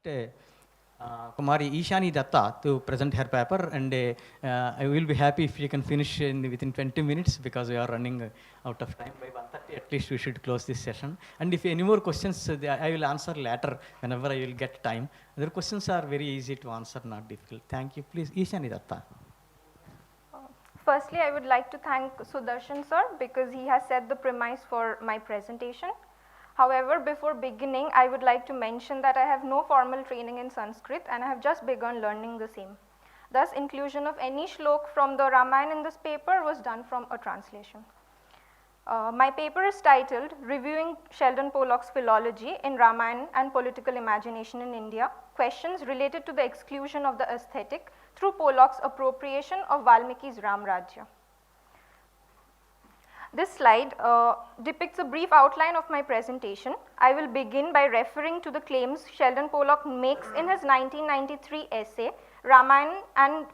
Kumari Ishani Dutta to present her paper, and I will be happy if you can finish within 20 minutes because we are running out of time. By 1:30 at least we should close this session. And if any more questions, I will answer later whenever I will get time. Their questions are very easy to answer, not difficult. Thank you. Please, Ishani Datta. Firstly, I would like to thank Sudarshan sir because he has set the premise for my presentation. However, before beginning, I would like to mention that I have no formal training in Sanskrit and I have just begun learning the same. Thus, inclusion of any shlok from the Ramayana in this paper was done from a translation. My paper is titled Reviewing Sheldon Pollock's Philology in Ramayana and Political Imagination in India, Questions Related to the Exclusion of the Aesthetic through Pollock's Appropriation of Valmiki's Ramrajya. This slide depicts a brief outline of my presentation. I will begin by referring to the claims Sheldon Pollock makes in his 1993 essay, Ramayana and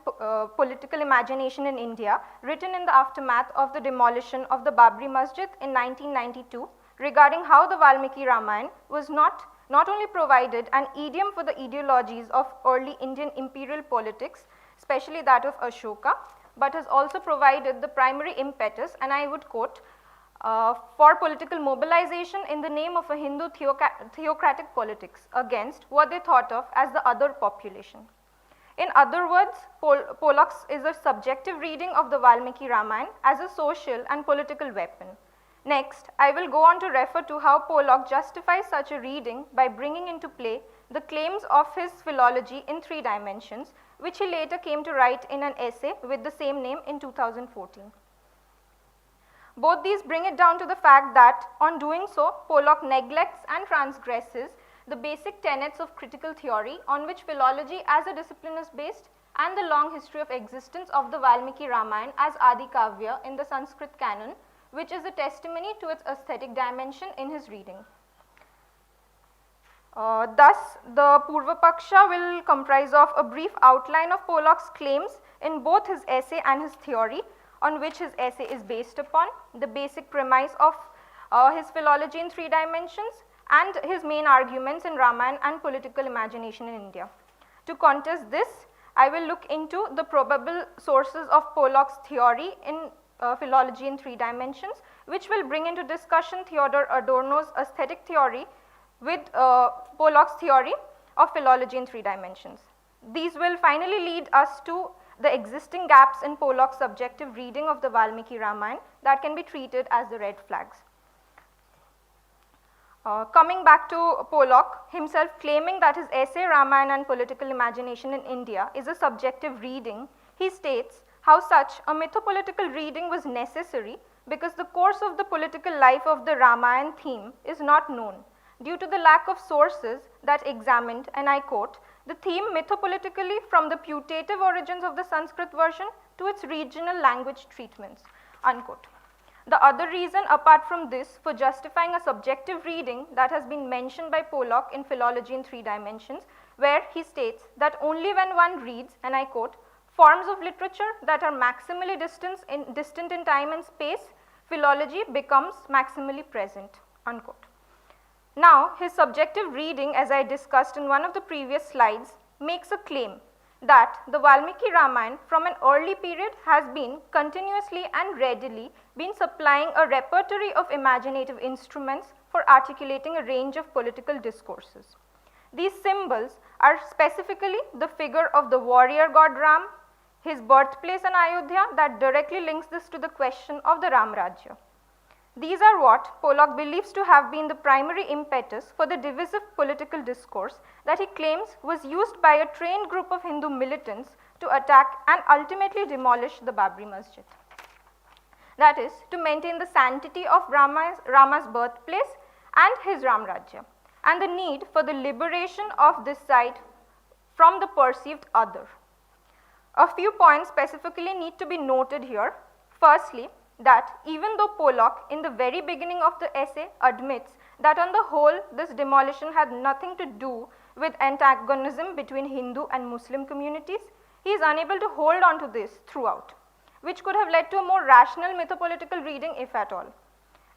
Political Imagination in India, written in the aftermath of the demolition of the Babri Masjid in 1992, regarding how the Valmiki Ramayana was not only provided an idiom for the ideologies of early Indian imperial politics, especially that of Ashoka, but has also provided the primary impetus, and I would quote, for political mobilization in the name of a Hindu theocratic politics against what they thought of as the other population. In other words, Pollock's is a subjective reading of the Valmiki Ramayana as a social and political weapon. Next, I will go on to refer to how Pollock justifies such a reading by bringing into play the claims of his philology in 3 dimensions, which he later came to write in an essay with the same name in 2014. Both these bring it down to the fact that, on doing so, Pollock neglects and transgresses the basic tenets of critical theory on which philology as a discipline is based, and the long history of existence of the Valmiki Ramayana as Adi Kavya in the Sanskrit canon, which is a testimony to its aesthetic dimension in his reading. Thus, the Purva Paksha will comprise of a brief outline of Pollock's claims in both his essay and his theory, on which his essay is based upon, the basic premise of his philology in 3 dimensions, and his main arguments in Ramayana and Political Imagination in India. To contest this, I will look into the probable sources of Pollock's theory in philology in 3 dimensions, which will bring into discussion Theodor Adorno's aesthetic theory with Pollock's theory of philology in 3 dimensions. These will finally lead us to the existing gaps in Pollock's subjective reading of the Valmiki Ramayana that can be treated as the red flags. Coming back to Pollock himself claiming that his essay Ramayana and Political Imagination in India is a subjective reading, he states how such a mythopolitical reading was necessary because the course of the political life of the Ramayana theme is not known due to the lack of sources that examined, and I quote, the theme mythopolitically from the putative origins of the Sanskrit version to its regional language treatments, unquote. The other reason apart from this for justifying a subjective reading that has been mentioned by Pollock in Philology in 3 dimensions, where he states that only when one reads, and I quote, forms of literature that are maximally distant in time and space, philology becomes maximally present, unquote. Now, his subjective reading, as I discussed in one of the previous slides, makes a claim that the Valmiki Ramayana from an early period has been continuously and readily been supplying a repertory of imaginative instruments for articulating a range of political discourses. These symbols are specifically the figure of the warrior god Ram, his birthplace in Ayodhya that directly links this to the question of the Ramrajya. These are what Pollock believes to have been the primary impetus for the divisive political discourse that he claims was used by a trained group of Hindu militants to attack and ultimately demolish the Babri Masjid. That is, to maintain the sanctity of Rama's birthplace and his Ramrajya, and the need for the liberation of this site from the perceived other. A few points specifically need to be noted here. Firstly, that even though Pollock in the very beginning of the essay admits that on the whole this demolition had nothing to do with antagonism between Hindu and Muslim communities, he is unable to hold on to this throughout, which could have led to a more rational mythopolitical reading if at all,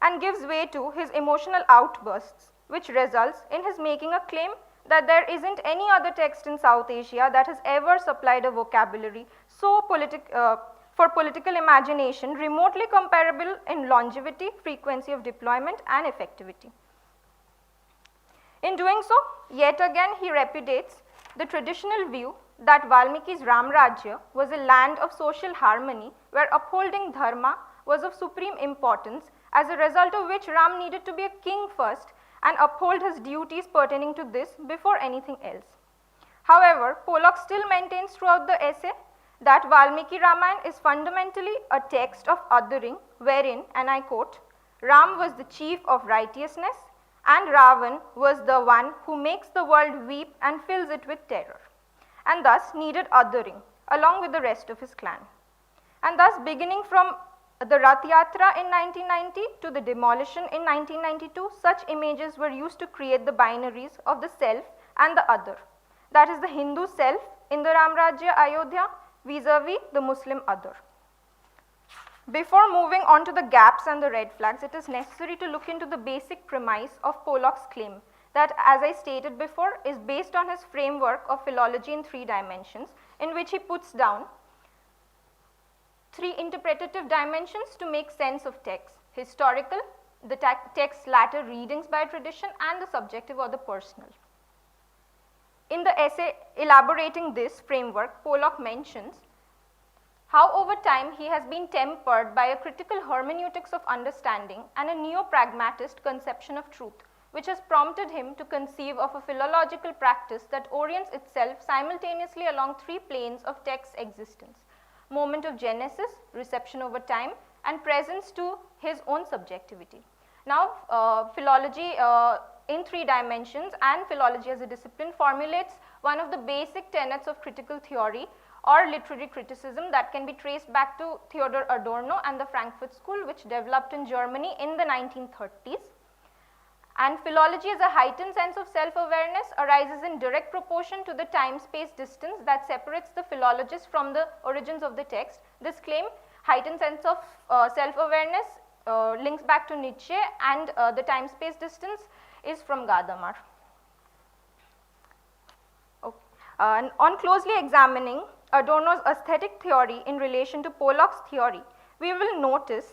and gives way to his emotional outbursts, which results in his making a claim that there isn't any other text in South Asia that has ever supplied a vocabulary for political imagination remotely comparable in longevity, frequency of deployment and effectivity. In doing so, yet again he repudiates the traditional view that Valmiki's Ramrajya was a land of social harmony where upholding dharma was of supreme importance, as a result of which Ram needed to be a king first and uphold his duties pertaining to this before anything else. However, Pollock still maintains throughout the essay that Valmiki Ramayana is fundamentally a text of othering wherein, and I quote, Ram was the chief of righteousness and Ravan was the one who makes the world weep and fills it with terror, and thus needed othering along with the rest of his clan. And thus beginning from the Rath Yatra in 1990 to the demolition in 1992, such images were used to create the binaries of the self and the other. That is the Hindu self in the Ramrajya Ayodhya vis-a-vis the Muslim other. Before moving on to the gaps and the red flags, it is necessary to look into the basic premise of Pollock's claim that, as I stated before, is based on his framework of philology in 3 dimensions, in which he puts down 3 interpretative dimensions to make sense of text: historical, the text's latter readings by tradition, and the subjective or the personal. In the essay elaborating this framework, Pollock mentions how over time he has been tempered by a critical hermeneutics of understanding and a neo-pragmatist conception of truth, which has prompted him to conceive of a philological practice that orients itself simultaneously along 3 planes of text existence: moment of genesis, reception over time, and presence to his own subjectivity. Now, philology in 3 dimensions and philology as a discipline formulates one of the basic tenets of critical theory or literary criticism that can be traced back to Theodor Adorno and the Frankfurt School, which developed in Germany in the 1930s. And philology as a heightened sense of self-awareness arises in direct proportion to the time-space distance that separates the philologist from the origins of the text. This claim, heightened sense of self-awareness, links back to Nietzsche, and the time-space distance is from Gadamer. Okay. And on closely examining Adorno's aesthetic theory in relation to Pollock's theory, we will notice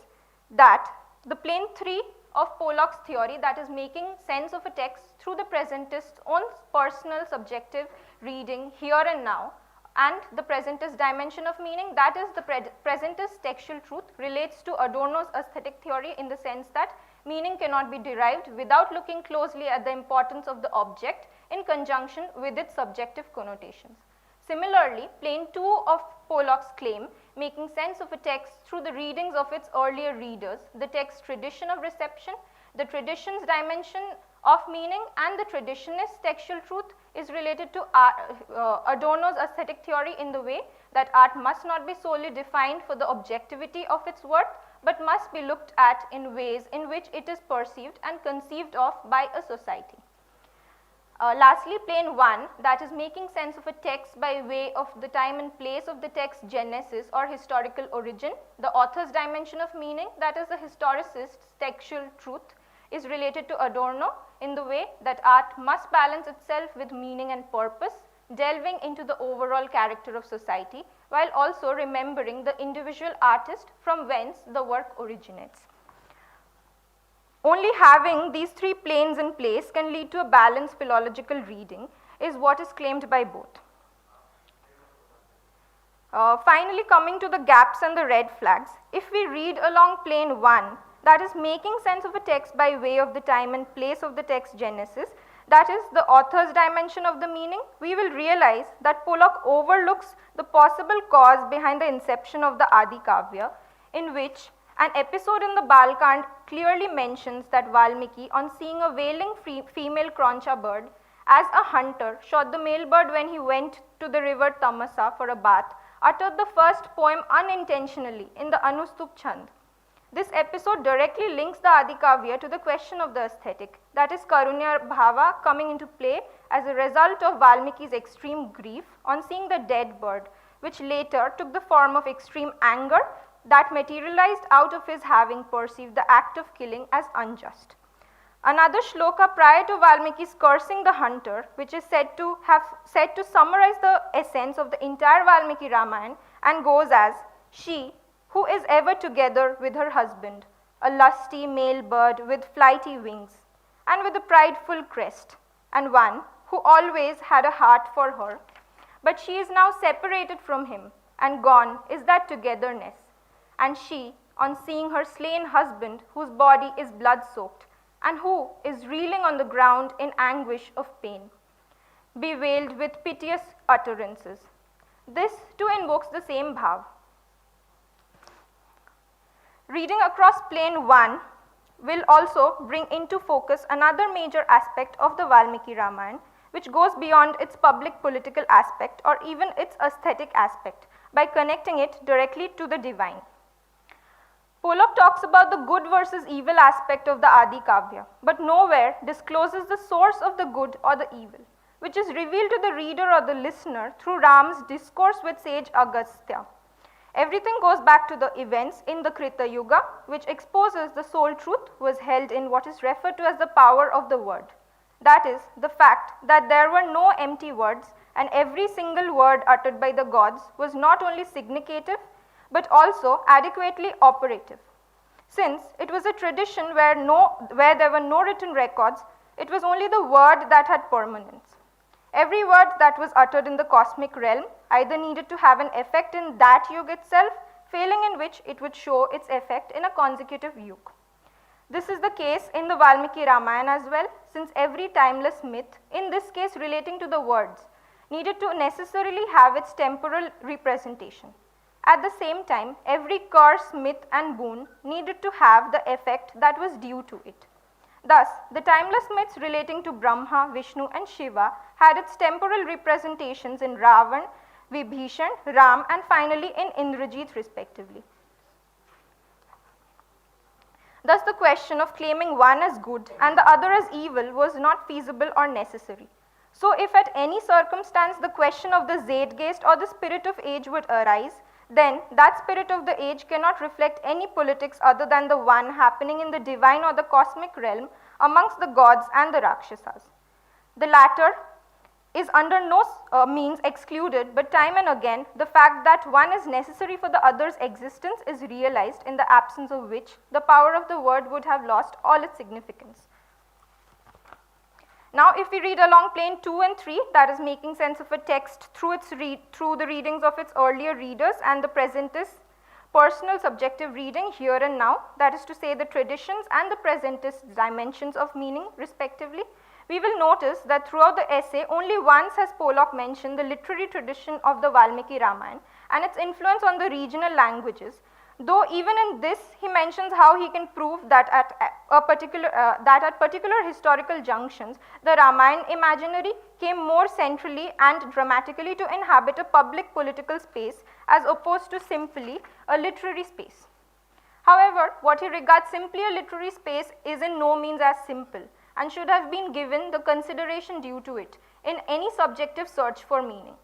that the plane 3 of Pollock's theory, that is making sense of a text through the presentist's own personal subjective reading here and now, and the presentist dimension of meaning, that is the presentist textual truth, relates to Adorno's aesthetic theory in the sense that meaning cannot be derived without looking closely at the importance of the object in conjunction with its subjective connotations. Similarly, plane 2 of Pollock's claim, making sense of a text through the readings of its earlier readers, the text's tradition of reception, the tradition's dimension of meaning, and the traditionist's textual truth, is related to Adorno's aesthetic theory in the way that art must not be solely defined for the objectivity of its worth, but must be looked at in ways in which it is perceived and conceived of by a society. Lastly, plane 1, that is making sense of a text by way of the time and place of the text's genesis or historical origin, the author's dimension of meaning, that is the historicist's textual truth, is related to Adorno in the way that art must balance itself with meaning and purpose, delving into the overall character of society, while also remembering the individual artist from whence the work originates. Only having these 3 planes in place can lead to a balanced philological reading, is what is claimed by both. Finally, coming to the gaps and the red flags, if we read along plane 1, that is making sense of a text by way of the time and place of the text genesis, that is the author's dimension of the meaning, we will realize that Pollock overlooks the possible cause behind the inception of the Adi Kavya, in which an episode in the Balkand clearly mentions that Valmiki, on seeing a wailing female Croncha bird, as a hunter shot the male bird when he went to the river Tamasa for a bath, uttered the first poem unintentionally in the Anustup Chand. This episode directly links the Adi Kavya to the question of the aesthetic, that is Karunya Bhava coming into play as a result of Valmiki's extreme grief on seeing the dead bird, which later took the form of extreme anger that materialized out of his having perceived the act of killing as unjust. Another shloka prior to Valmiki's cursing the hunter, which is said to summarize the essence of the entire Valmiki Ramayana, and goes as, "She who is ever together with her husband, a lusty male bird with flighty wings, and with a prideful crest, and one who always had a heart for her, but she is now separated from him, and gone is that togetherness. And she, on seeing her slain husband, whose body is blood-soaked, and who is reeling on the ground in anguish of pain, bewailed with piteous utterances." This too invokes the same bhav. Reading across plane 1 will also bring into focus another major aspect of the Valmiki Ramayana, which goes beyond its public political aspect or even its aesthetic aspect by connecting it directly to the divine. Pollock talks about the good versus evil aspect of the Adi Kavya, but nowhere discloses the source of the good or the evil, which is revealed to the reader or the listener through Ram's discourse with sage Agastya. Everything goes back to the events in the Krita Yuga, which exposes the sole truth was held in what is referred to as the power of the word. That is, the fact that there were no empty words, and every single word uttered by the gods was not only significative, but also adequately operative. Since it was a tradition where there were no written records, it was only the word that had permanence. Every word that was uttered in the cosmic realm either needed to have an effect in that yuga itself, failing in which it would show its effect in a consecutive yuga. This is the case in the Valmiki Ramayana as well, since every timeless myth, in this case relating to the words, needed to necessarily have its temporal representation. At the same time, every curse, myth and boon needed to have the effect that was due to it. Thus, the timeless myths relating to Brahma, Vishnu and Shiva had its temporal representations in Ravan, Vibhishan, Ram and finally in Indrajit respectively. Thus, the question of claiming one as good and the other as evil was not feasible or necessary. So, if at any circumstance the question of the Zeitgeist or the spirit of age would arise, then that spirit of the age cannot reflect any politics other than the one happening in the divine or the cosmic realm amongst the gods and the Rakshasas. The latter is under no means excluded, but time and again the fact that one is necessary for the other's existence is realized, in the absence of which the power of the word would have lost all its significance. Now, if we read along plane 2 and 3, that is making sense of a text through the readings of its earlier readers and the present is personal subjective reading here and now, that is to say the traditions and the presentist dimensions of meaning respectively, we will notice that throughout the essay only once has Pollock mentioned the literary tradition of the Valmiki Ramayana and its influence on the regional languages, though even in this he mentions how he can prove that at particular historical junctions the Ramayana imaginary came more centrally and dramatically to inhabit a public political space as opposed to simply a literary space. However, what he regards simply a literary space is in no means as simple and should have been given the consideration due to it in any subjective search for meaning.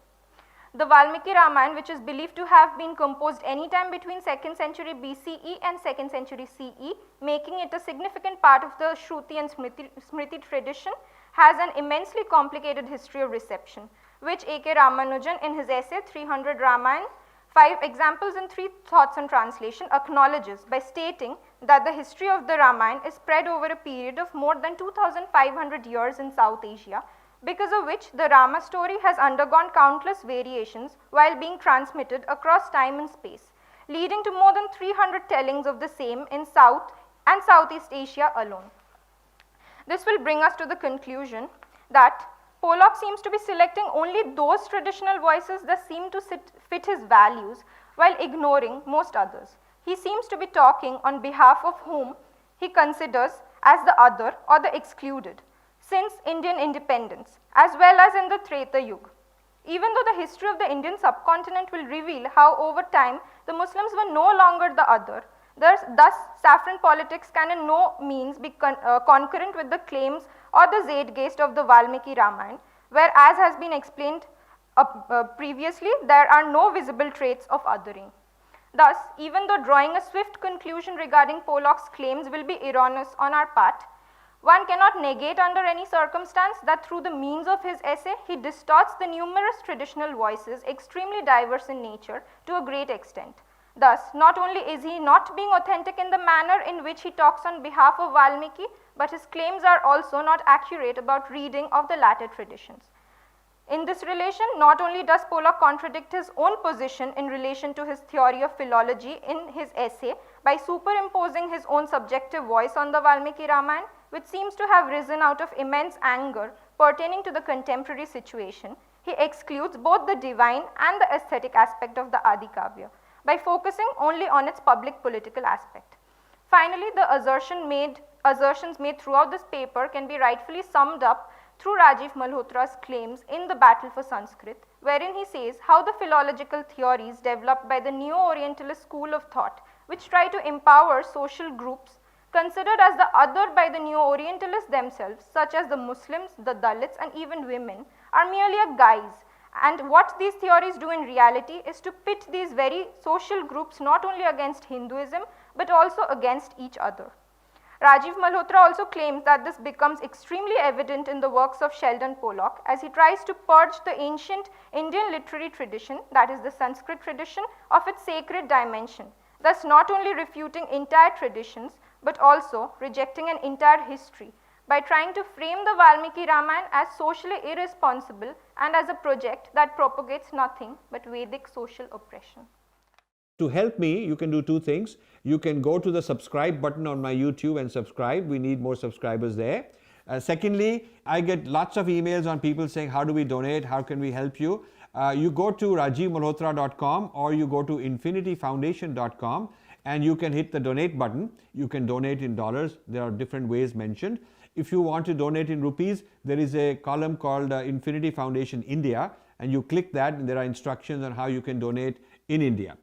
The Valmiki Ramayana, which is believed to have been composed anytime between 2nd century BCE and 2nd century CE, making it a significant part of the Shruti and Smriti tradition, has an immensely complicated history of reception, which A.K. Ramanujan in his essay 300 Ramayana, 5 examples and 3 thoughts on translation acknowledges by stating that the history of the Ramayana is spread over a period of more than 2500 years in South Asia, because of which the Rama story has undergone countless variations while being transmitted across time and space, leading to more than 300 tellings of the same in South and Southeast Asia alone. This will bring us to the conclusion that Pollock seems to be selecting only those traditional voices that seem to fit his values while ignoring most others. He seems to be talking on behalf of whom he considers as the other or the excluded since Indian independence, as well as in the Treta Yuga. Even though the history of the Indian subcontinent will reveal how over time the Muslims were no longer the other, thus saffron politics can in no means be concurrent with the claims or the zeitgeist of the Valmiki Ramayana, where, as has been explained previously, there are no visible traits of othering. Thus, even though drawing a swift conclusion regarding Pollock's claims will be erroneous on our part, One cannot negate under any circumstance that through the means of his essay, he distorts the numerous traditional voices, extremely diverse in nature, to a great extent. Thus, not only is he not being authentic in the manner in which he talks on behalf of Valmiki, but his claims are also not accurate about reading of the latter traditions. In this relation, not only does Pollock contradict his own position in relation to his theory of philology in his essay by superimposing his own subjective voice on the Valmiki Ramayana, which seems to have risen out of immense anger pertaining to the contemporary situation, he excludes both the divine and the aesthetic aspect of the Adi Kavya by focusing only on its public political aspect. Finally, the assertions made throughout this paper can be rightfully summed up through Rajiv Malhotra's claims in The Battle for Sanskrit, wherein he says how the philological theories developed by the Neo-Orientalist school of thought, which try to empower social groups considered as the other by the Neo-Orientalists themselves, such as the Muslims, the Dalits, and even women, are merely a guise. And what these theories do in reality is to pit these very social groups not only against Hinduism, but also against each other. Rajiv Malhotra also claims that this becomes extremely evident in the works of Sheldon Pollock as he tries to purge the ancient Indian literary tradition, that is the Sanskrit tradition, of its sacred dimension, thus not only refuting entire traditions, but also rejecting an entire history by trying to frame the Valmiki Ramayana as socially irresponsible and as a project that propagates nothing but Vedic social oppression. To help me, you can do two things. You can go to the subscribe button on my YouTube and subscribe. We need more subscribers there. Secondly, I get lots of emails on people saying, how do we donate? How can we help you? You go to rajivmalhotra.com or you go to infinityfoundation.com and you can hit the donate button. You can donate in dollars. There are different ways mentioned. If you want to donate in rupees, there is a column called Infinity Foundation India, and you click that and there are instructions on how you can donate in India.